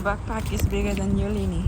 backpack is bigger than your Lini.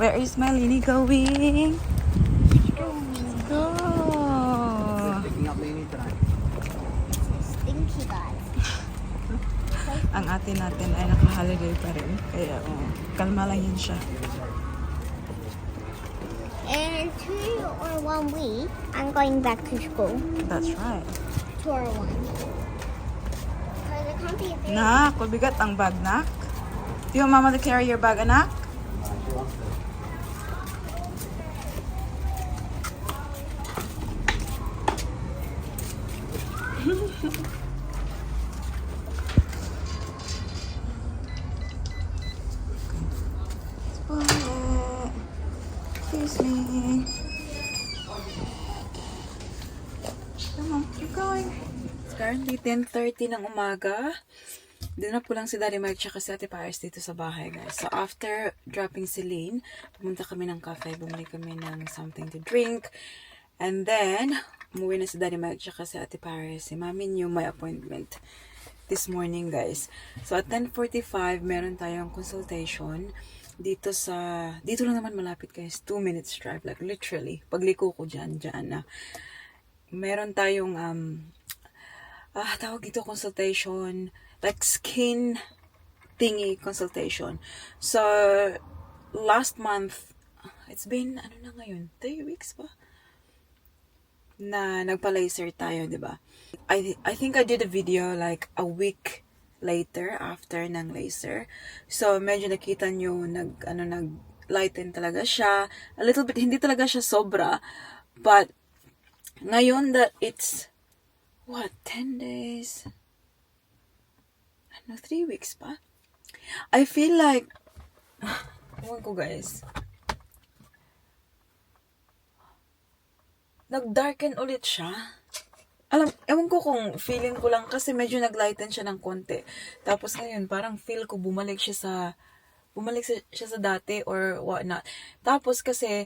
Where is my Lini going? Let's go! Picking up Lini tonight. Stinky guys. Ang ate natin ay naka-holiday pa rin. Kaya kalma lang yan siya. In 2 or 1 week, I'm going back to school. That's right. 2 or 1. Because it can't be a big. Nak, mabigat ang bag, nak. Do you want mama to carry your bag, anak? She wants to. Spoiler. Excuse me. Come on, keep going. It's currently 10:30 ng umaga. Doon na po lang si Daddy Mike tsaka si Ate Paris dito sa bahay, guys. So, after dropping si Lane, pumunta kami ng cafe, bumili kami ng something to drink. And then, umuwi na si Daddy Mike tsaka si Ate Paris. Si Mami knew my appointment this morning, guys. So, at 10:45, meron tayong consultation dito lang naman malapit, guys. 2 minutes drive, like literally. Pagliko ko dyan na. Meron tayong, tawag dito consultation, like skin thingy consultation. So, last month, it's been, 3 weeks ba? Na nagpa-laser tayo, di ba? I think I did a video like a week later after ng laser. So, medyo nakita nyo, nag-lighten talaga siya. A little bit, hindi talaga siya sobra. But, ngayon that it's, 10 days? 3 weeks pa? I feel like, ewan ko guys, nag-darken ulit siya. Ewan ko kung feeling ko lang kasi medyo nag-lighten siya ng konti. Tapos ngayon, parang feel ko bumalik siya sa dati or whatnot. Tapos kasi,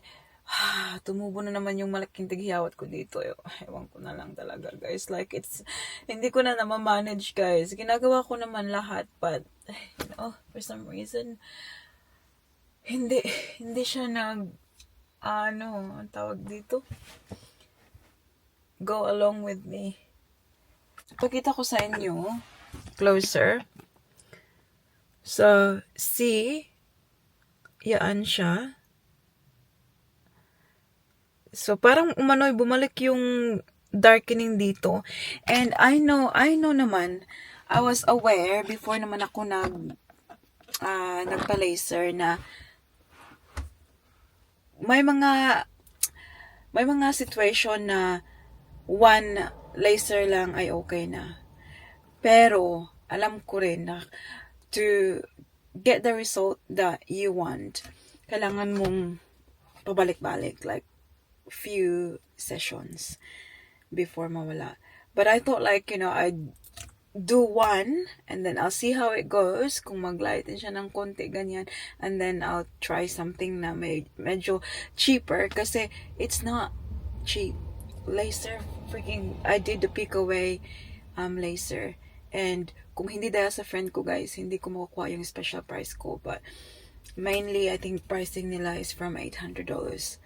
tumubo na naman yung malaking tighiyawat ko dito. Ewan ko na lang talaga, guys. Like, hindi ko na manage, guys. Ginagawa ko naman lahat, but, for some reason, hindi siya ang tawag dito? Go along with me. Pakita ko sa inyo, closer. So, see, yaan siya. So, parang bumalik yung darkening dito. And I know naman, I was aware before naman ako nagpa-laser na may mga situation na one laser lang ay okay na. Pero, alam ko rin na to get the result that you want, kailangan mong pabalik-balik, like, few sessions before mawala. But I thought like, I'd do one and then I'll see how it goes. Kung mag-lighten siya ng konti, ganyan. And then I'll try something na medyo cheaper kasi it's not cheap. Laser, I did the pick away laser. And kung hindi dahil sa friend ko, guys, hindi ko makukuha yung special price ko. But mainly, I think pricing nila is from $800.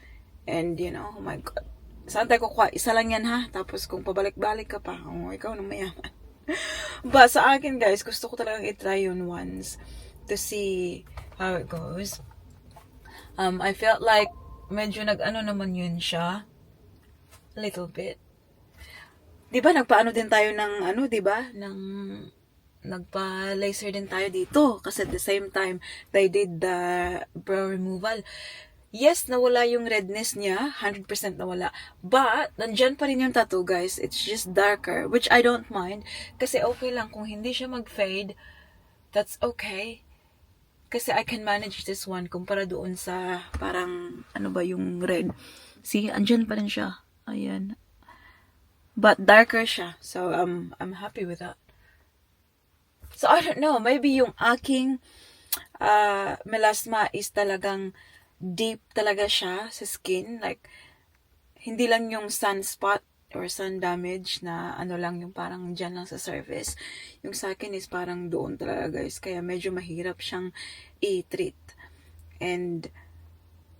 And, oh my God. Saan tayo kukuha? Isa lang yan, ha? Tapos, kung pabalik-balik ka pa, ikaw na mayaman. But sa akin, guys, gusto ko talagang i-try yun once to see how it goes. I felt like medyo naman yun siya. A little bit. Diba, nagpaano din tayo ng, diba? Nagpa-laser din tayo dito. Kasi at the same time, they did the brow removal. Yes, nawala yung redness niya. 100% nawala. But, nandyan pa rin yung tattoo, guys. It's just darker. Which I don't mind. Kasi okay lang. Kung hindi siya mag-fade, that's okay. Kasi I can manage this one kumpara doon sa parang, yung red. See, andyan pa rin siya. Ayan. But darker siya. So, I'm happy with that. So, I don't know. Maybe yung aking melasma is talagang deep talaga siya sa skin. Like, hindi lang yung sunspot or sun damage na ano lang yung parang dyan lang sa surface. Yung sa akin is parang doon talaga guys. Kaya medyo mahirap siyang i-treat. And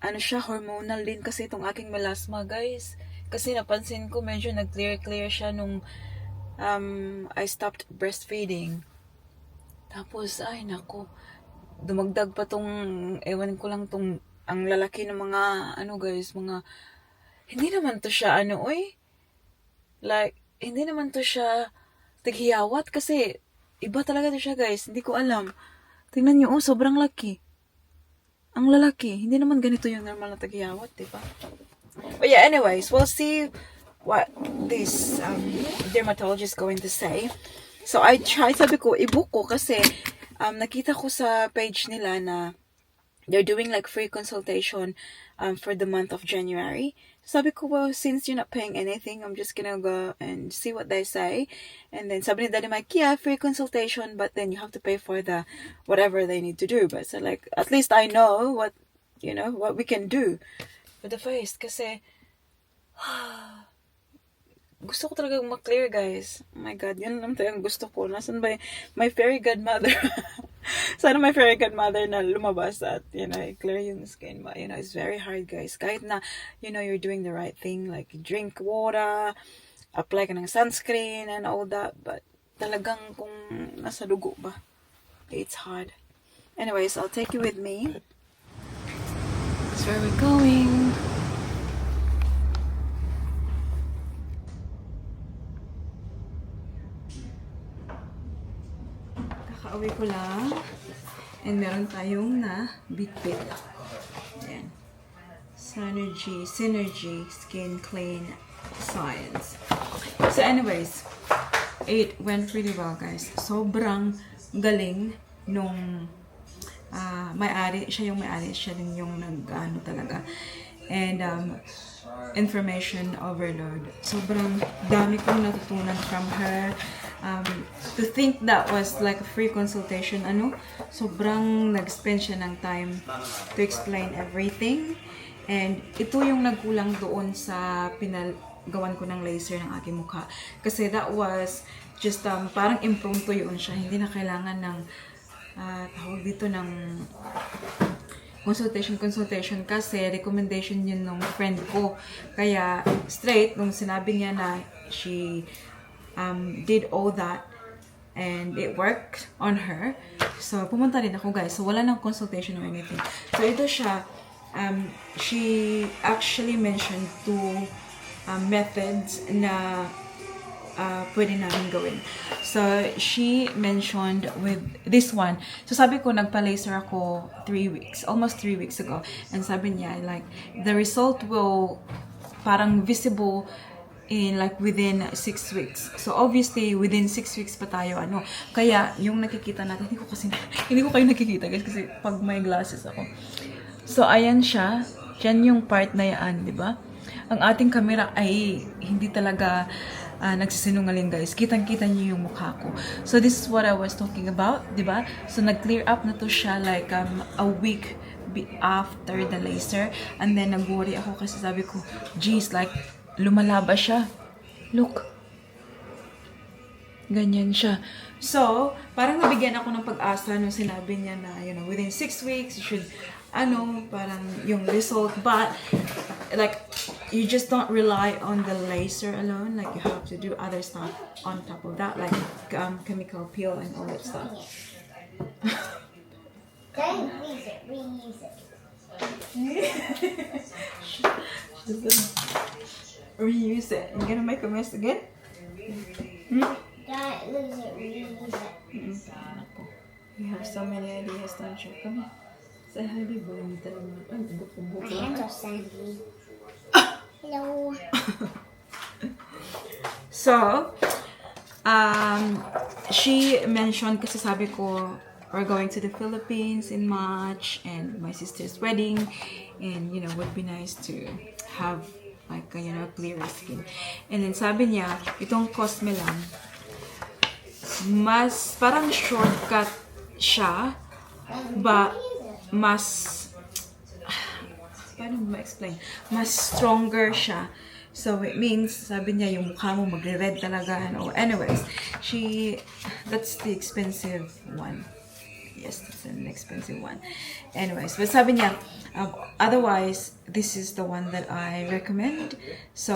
ano siya, hormonal din kasi itong aking melasma guys. Kasi napansin ko medyo nag-clear siya nung I stopped breastfeeding. Tapos, ay nako, dumagdag pa tong, ewan ko lang tong, ang lalaki ng mga, ano guys, mga, hindi naman to siya, like, hindi naman to siya taghiyawat kasi, iba talaga to siya guys, hindi ko alam. Tingnan nyo, sobrang laki. Ang lalaki, hindi naman ganito yung normal na taghiyawat, diba? But yeah, anyways, we'll see what this dermatologist is going to say. So, I tried, sabi ko, i-book ko kasi nakita ko sa page nila na they're doing like free consultation for the month of January. Sabi ko, well, since you're not paying anything, I'm just gonna go and see what they say. And then sabi ni Daddy Mike, yeah, free consultation, but then you have to pay for the whatever they need to do. But so like, at least I know what we can do for the face. Kasi, gusto ko talaga ma-clear, guys. Oh my God, yun lang talagang gusto ko. Nasaan ba my fairy godmother? Sana my fairy godmother na lumabas at, clear yung skin. But, it's very hard, guys. Kahit na, you're doing the right thing. Like, drink water, apply ka ng sunscreen and all that. But, talagang kung nasa dugo ba, it's hard. Anyways, I'll take you with me. That's where we're going. Kakauwi ko lang. And meron tayong na Bitbit. Ayan. Synergy Skin Clean Science. So anyways, it went really well, guys. Sobrang galing nung may-ari. Siya yung may-ari. Siya din yung nag-ano talaga. And information overload. Sobrang dami kong natutunan from her. To think that was like a free consultation, sobrang nag-spend siya ng time to explain everything. And ito yung nagkulang doon sa pinagawan ko ng laser ng aking mukha. Kasi that was just parang impromptu yun siya. Hindi na kailangan ng tawag dito ng consultation kasi recommendation yun ng friend ko. Kaya straight, nung sinabi niya na she did all that and it worked on her. So, pumunta rin ako, guys. So, wala nang consultation or anything. So, ito siya. She actually mentioned two methods na pwede namin gawin. So, she mentioned with this one. So, sabi ko, nagpa-laser ako 3 weeks. Almost 3 weeks ago. And sabi niya, like, the result will parang visible in like within 6 weeks. So obviously within 6 weeks pa tayo kaya yung nakikita natin hindi ko kayo nakikita guys kasi pag may glasses ako. So ayan siya, yan yung part na yan, di ba? Ang ating camera ay hindi talaga nagsisinungaling guys. Kitang-kita niyo yung mukha ko. So this is what I was talking about, di ba? So nag-clear up na to siya like a week after the laser, and then nag-worry ako kasi sabi ko, geez, like lumalaba siya. Look. Ganyan siya. So, parang nabigyan ako ng pag-asa nung sinabi niya na, within 6 weeks, you should, parang yung result. But, like, you just don't rely on the laser alone. Like, you have to do other stuff on top of that, like chemical peel and all that stuff. Don't reuse it, reuse it. Reuse it. You gonna make a mess again? Don't lose it, reuse it. You have so many ideas, don't you? Come on. Say hi, baby. My hands are sandy. Hello. So, she mentioned, kasi sabi ko, we're going to the Philippines in March, and my sister's wedding, and, would be nice to have like, clear skin. And then sabi niya, itong Cosme lang, mas parang shortcut siya, but mas, paano mo ma-explain? Mas stronger siya. So it means, sabi niya, yung mukha mo magre-red talaga. And anyways, that's the expensive one. Yes, that's an expensive one. Anyways, but sabi niya, otherwise, this is the one that I recommend. So,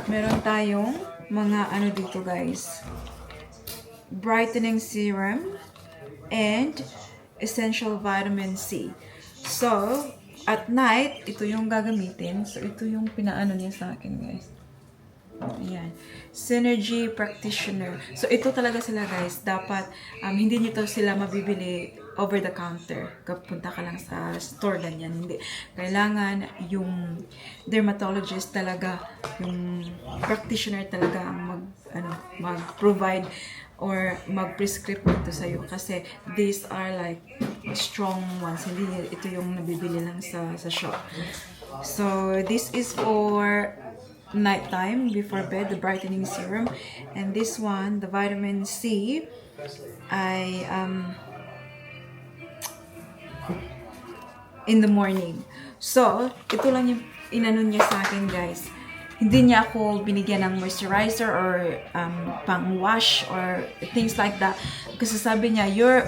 meron tayong mga ano dito guys, brightening serum and essential vitamin C. So, at night, ito yung gagamitin. So, ito yung pinaano niya sa akin guys. Ayan. Synergy Practitioner. So, ito talaga sila guys. Dapat, hindi nito sila mabibili over the counter. Kapunta ka lang sa store, ganyan. Hindi. Kailangan yung dermatologist talaga, yung practitioner talaga ang mag-provide or mag-prescribe ito sa'yo. Kasi these are like strong ones. Hindi ito yung nabibili lang sa shop. So, this is for nighttime before bed, the brightening serum, and this one, the vitamin C, in the morning. So, ito lang yung inano niya sa akin guys. Hindi niya ako binigyan ng moisturizer or pang wash or things like that. Kasi sabi niya, your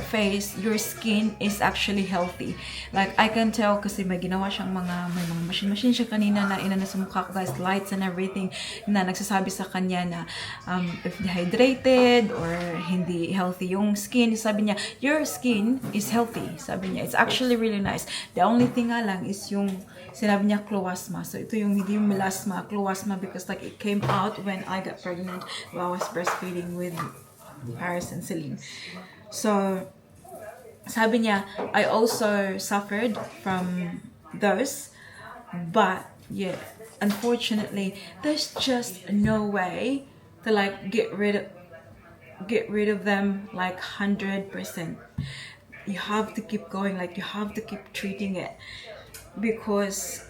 skin is actually healthy. Like, I can tell kasi may ginawa siyang may mga machine siya kanina na inano sa mukha ko guys, lights and everything, na nagsasabi sa kanya na if dehydrated or hindi healthy yung skin. Sabi niya, your skin is healthy. Sabi niya, it's actually really nice. The only thing nga lang is yung sinabi niya cloasma. So, ito yung hindi yung melasma, cloasma, because like it came out when I got pregnant while I was breastfeeding with Paris and Celine. So, sabi niya, I also suffered from those, but yeah, unfortunately, there's just no way to like get rid of them like 100%. You have to keep going, like you have to keep treating it. Because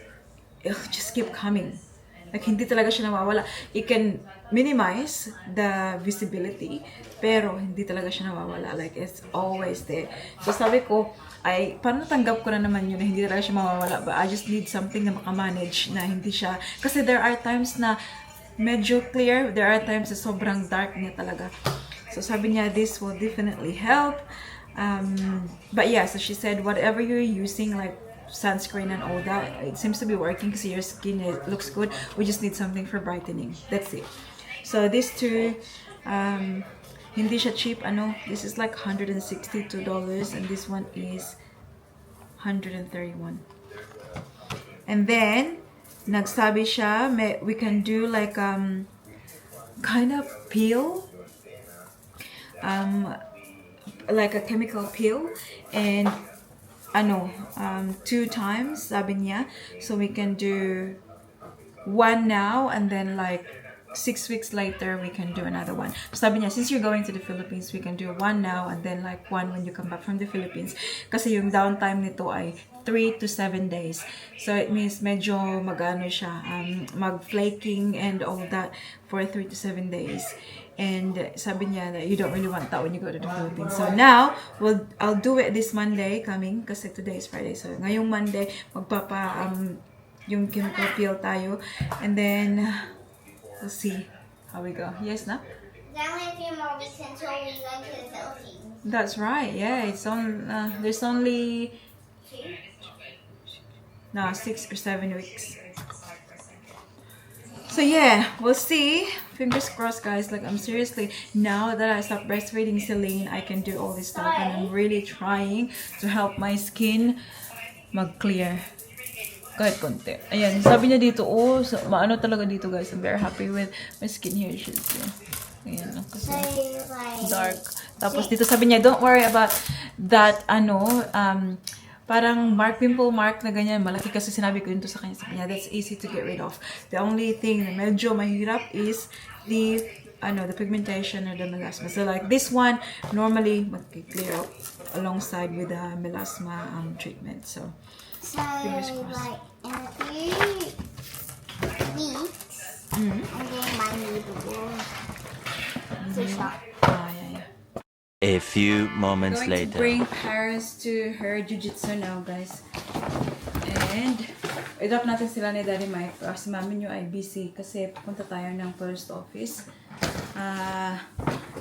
it'll just keep coming. Like, hindi talaga siya nawawala. It can minimize the visibility, pero hindi talaga siya nawawala. Like, it's always there. So, sabi ko, paano natanggap ko na naman yun na hindi talaga siya mawawala, but I just need something na makamanage na hindi siya, kasi there are times na medyo clear, there are times na sobrang dark niya talaga. So, sabi niya, this will definitely help. But yeah, so she said, whatever you're using, like, sunscreen and all that, it seems to be working because your skin looks good. We just need something for brightening. That's it. So these two, hindi siya cheap. This is like $162 and this one is $131. And then nagsabi siya, we can do like kind of peel, like a chemical peel, and 2 times, sabi niya. So we can do one now and then like 6 weeks later we can do another one. Sabi niya, since you're going to the Philippines, we can do one now and then like one when you come back from the Philippines. Kasi yung downtime nito ay 3 to 7 days. So it means medyo siya, mag-flaking and all that for 3 to 7 days. And sabi niya that you don't really want that when you go to the Philippines. So now, I'll do it this Monday coming kasi today is Friday. So ngayong Monday, yung chemical peel tayo. And then, we'll see how we go. Yes, na? There's only a few more weeks until we go to the Philippines. That's right. Yeah, there's only 6 or 7 weeks. So yeah, we'll see. Fingers crossed, guys. Like, I'm seriously, now that I stopped breastfeeding Celine, I can do all this stuff, and I'm really trying to help my skin mag-clear. Kahit konti. Ayan, sabi niya dito, maano talaga dito, guys. I'm very happy with my skin here. Ayan, kasi dark. Tapos dito sabi niya, don't worry about that, parang pimple mark na ganyan, malaki, kasi sinabi ko yun to sa kanya. Sabi niya, that's easy to get rid of. The only thing na medyo mahirap is the pigmentation or the melasma. So like this one, normally mag-clear up alongside with the melasma treatment. So fingers crossed. Like in a few weeks, and then my neighbor will shop. Yeah. A few moments Going later. to bring Paris to her Jiu-Jitsu now, guys. And i-drop natin sila ni Daddy Mike. Si mami nyo ay busy kasi pupunta tayo ng post office.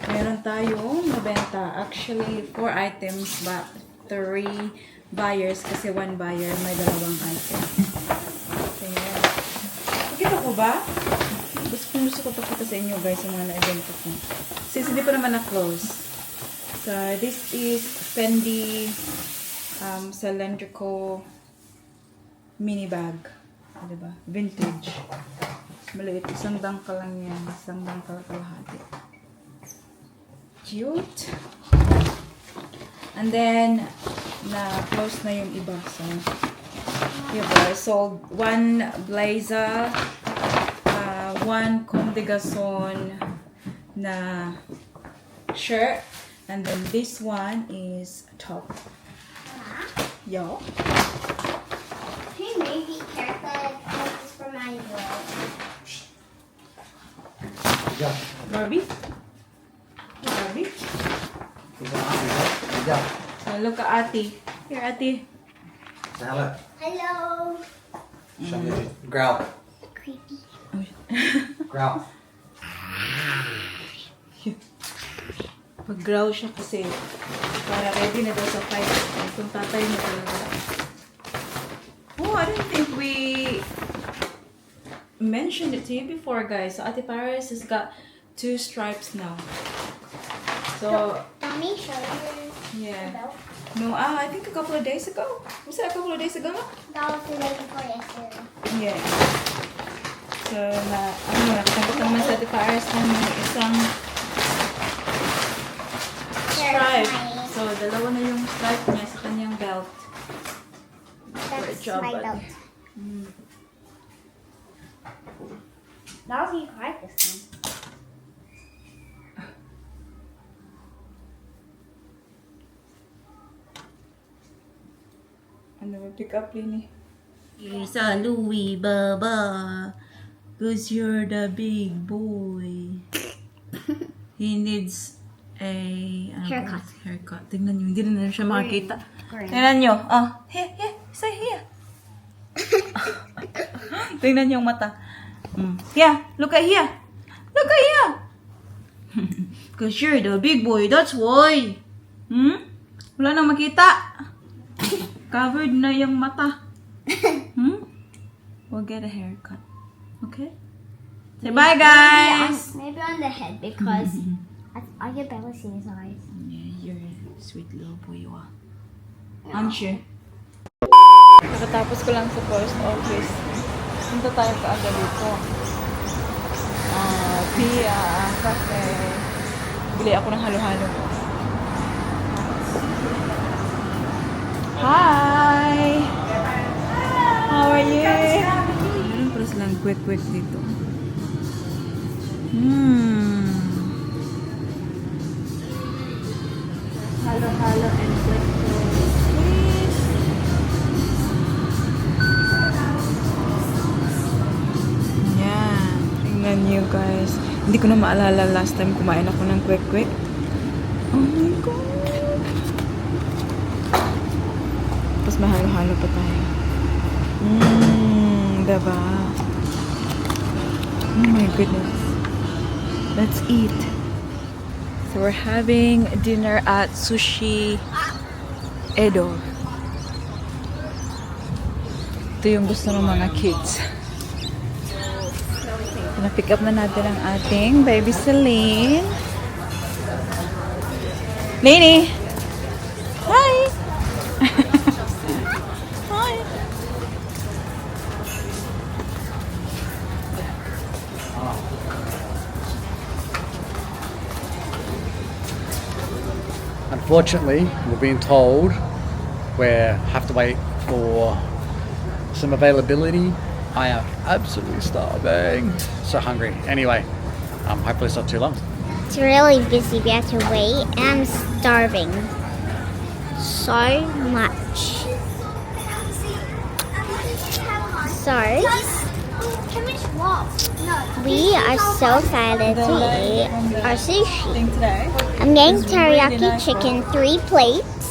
Meron tayong nabenta. Actually, 4 items ba? 3 buyers kasi 1 buyer may 2 item. Ayan. Pakita ko ba? Gusto ko pakita sa inyo guys yung mga na-evento ko. Since hindi pa naman na-close. So, this is Fendi cylindrical mini bag. Diba? Vintage. Maliit. Isang dangkal lang yan. Isang dangkal kalahati. Cute. And then, na-close na yung iba. So, diba? So, 1 blazer, 1 Comme des Garçons na shirt. And then this one is top. Yo. Hey, maybe haircut. This is for my girl. Yeah. Barbie? Barbie? Yeah. So, look at Ati. Here, Ati. Say hello. Hello. Show me. Growl. Creepy. Growl. Pag-growl siya kasi para ready na daw sa fight. Kung tatay mo talaga. Oh, I don't think we mentioned it to you before, guys. So, Ate Paris has got 2 stripes now. So, Mommy, show her. yeah. About. No, I think a couple of days ago. Was it a couple of days ago? That was the day before yesterday. Yeah. So, nakatanggap naman sa Ate Paris ng isang stripe. So, 2 na yung stripe niya sa kanyang belt. That's job, my buddy. belt. That was even hard this time. Ano ba pick up Lini? Isa Louie Baba, 'cause you're the big boy. He needs a Haircut. Haircut. Tingnan niyo, hindi na siya makakita. Green. Tingnan niyo. Oh, here, say here. Tingnan niyo yung mata. Here, look at here. Look at here. 'Cause you're the big boy, that's why. Wala nang makita. Covered na yung mata. We'll get a haircut. Okay? Say bye, guys! Maybe on the head because I can barely see his eyes. Yeah, you're a sweet little boy, you are. Aren't you? Nakatapos ko lang sa post office. Punta tayo kaagad dito. Pia, cafe. Bili ako ng halo-halo. Hi! How are you? Meron pala silang quick dito. Halo and quick. Yan. Tingnan niyo guys. Hindi ko na maalala last time kumain ako ng quick. Oh my God! Tapos mahalo-halo pa tayo. Diba? Oh my goodness. Let's eat. So we're having dinner at Sushi Edo. Ito yung gusto ng mga kids. Na-pick up na natin ang ating baby Celine. Lainey! Hi! Hi! Unfortunately, we're being told we have to wait for some availability. I am absolutely starving. So hungry. Anyway, hopefully it's not too long. It's really busy. We have to wait. And I'm starving so much. So we are so excited to eat our sushi. I'm getting teriyaki chicken 3 plates.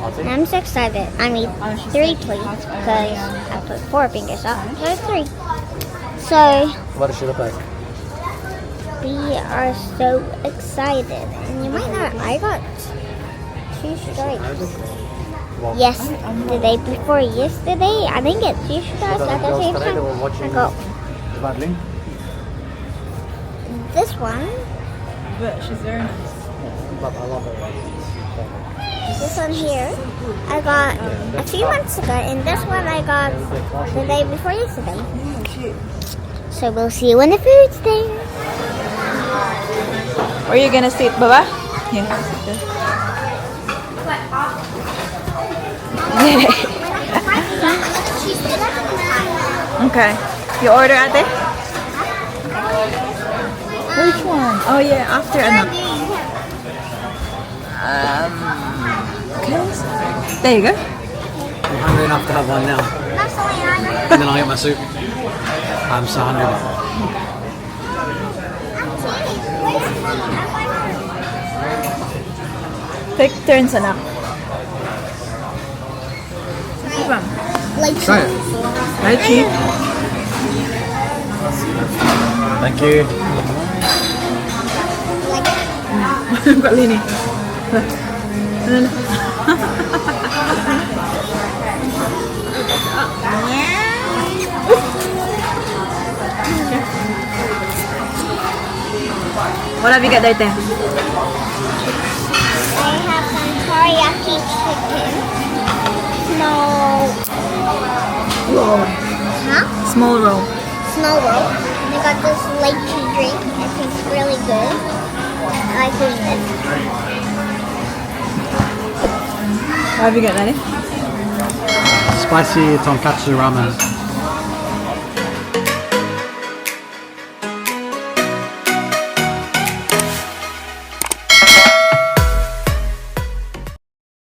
And I'm so excited. I made 3 plates because I put 4 fingers up. So 3. So What does she look like? we are so excited. And you might not, I got 2 stripes. Yes, the day before yesterday, I didn't get 2 stripes at the same time. I got Paddling. this one, But she's very nice. I love it. this one here. I got a few months ago, and this one I got the day before yesterday. So we'll see you when the food's there. Where are you gonna sit, Baba? Yeah, sit there. Okay. You order ate? Which one? Oh yeah, after anak. Okay. There you go. I'm hungry enough to have one now. And then I'll get my soup. I'm so hungry. Take turns anak. Apa? Try it. Lychee. Thank you. Kak Lini. What have you got there, Teh? I have some teriyaki chicken. Small. Roll. Huh? Small roll. Small roll. And I got this lychee drink. It tastes really good. I like doing this. What have you got, Daddy? Spicy tonkatsu ramen.